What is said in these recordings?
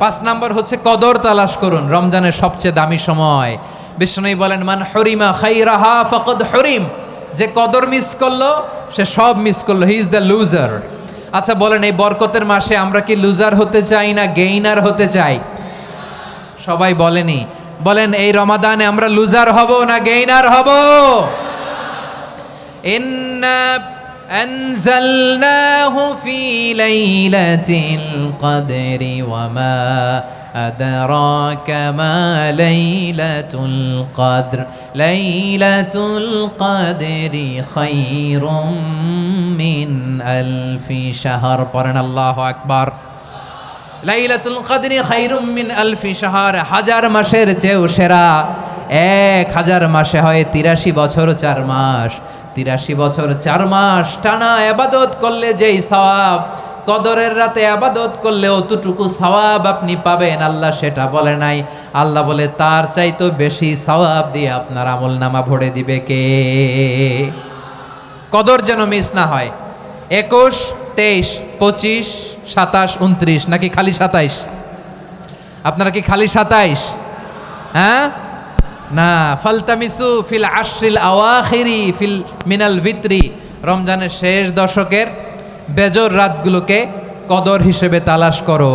পাঁচ নাম্বার হচ্ছে কদর তালাশ করুন। রমজানের সবচেয়ে দামি সময়। বিষ্ণু বলেন, মান হরিমা খাইরাহা ফাকাদ হরিম, যে কদর মিস করলো সে সব মিস করলো, হি ইজ দ্য লুজার। আচ্ছা বলেন, এই বরকতের মাসে আমরা কি লুজার হতে চাই না গেইনার হতে চাই? সবাই বলেনি, বলেন এই রমাদানে আমরা লুজার হব না গেইনার হব? ইন্না আনজালনাহু ফি লাইলাতিল কদরি ওয়া মা আদরাকা মা লাইলাতুল কদর লাইলাতুল কদরি খায়রুম মিন আলফি শাহর। পড়েন আল্লাহু আকবার। লাইলাতুল কদরি খায়রুম মিন আলফি শাহর, হাজার মাসের চেয়েও সেরা। 1000 মাসে হয় 83 বছর 4 মাস। 83 বছর 4 মাস টানা ইবাদত করলে যেই সওয়াব, কদরের রাতে ইবাদত করলে অতটুকু সওয়াব আপনি পাবেন, আল্লাহ সেটা বলে নাই। আল্লাহ বলে তার চাইতে বেশি সওয়াব দিয়ে আপনার আমলনামা ভরে দিবে কে? কদর যেন মিস না হয়। 21, 23, 25, 27, 29 নাকি খালি 27? আপনারা কি খালি 27? হ্যাঁ না, ফালতামিসু ফিল আশরিল আওয়াখিরি ফিল মিনাল ভিতরি, রমজানের শেষ দশকের বেজর রাতগুলোকে কদর হিসেবে তালাশ করো।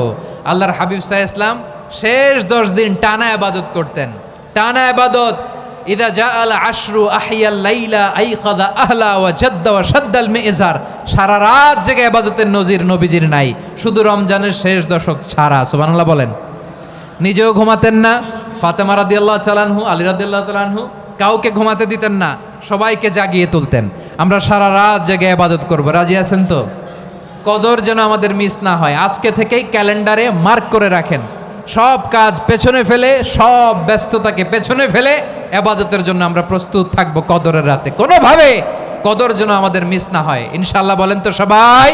আল্লাহর হাবিব সাল্লাল্লাহু আলাইহি ওয়াসাল্লাম শেষ 10 দিন টানা ইবাদত করতেন, টানা ইবাদত। ইদা জাআল আশরু আহিয়াল লাইলা আইকাদা আহলা ওয়া জাদ্দা ওয়া শাদ্দাল মিজার, সারা রাত জেগে ইবাদতের নজির নবীজির নাই, শুধু রমজানের শেষ দশক ছাড়া। সুবহানাল্লাহ বলেন। নিজেও ঘুমাতেন না, ফাতেমা রাদিয়াল্লাহু তাআলা আনহু, আলী রাদিয়াল্লাহু তাআলা আনহু কাউকে ঘুমাতে দিতেন না, সবাইকে জাগিয়ে তুলতেন। আমরা সারা রাত জেগে ইবাদত করব, রাজি আছেন তো? কদর যেন আমাদের মিস না হয়। আজকে থেকেই ক্যালেন্ডারে মার্ক করে রাখেন, সব কাজ পেছনে ফেলে, সব ব্যস্ততাকে পেছনে ফেলে ইবাদতের জন্য আমরা প্রস্তুত থাকবো কদরের রাতে। কোনোভাবে কদর যেন আমাদের মিস না হয়, ইনশাআল্লাহ। বলেন তো সবাই?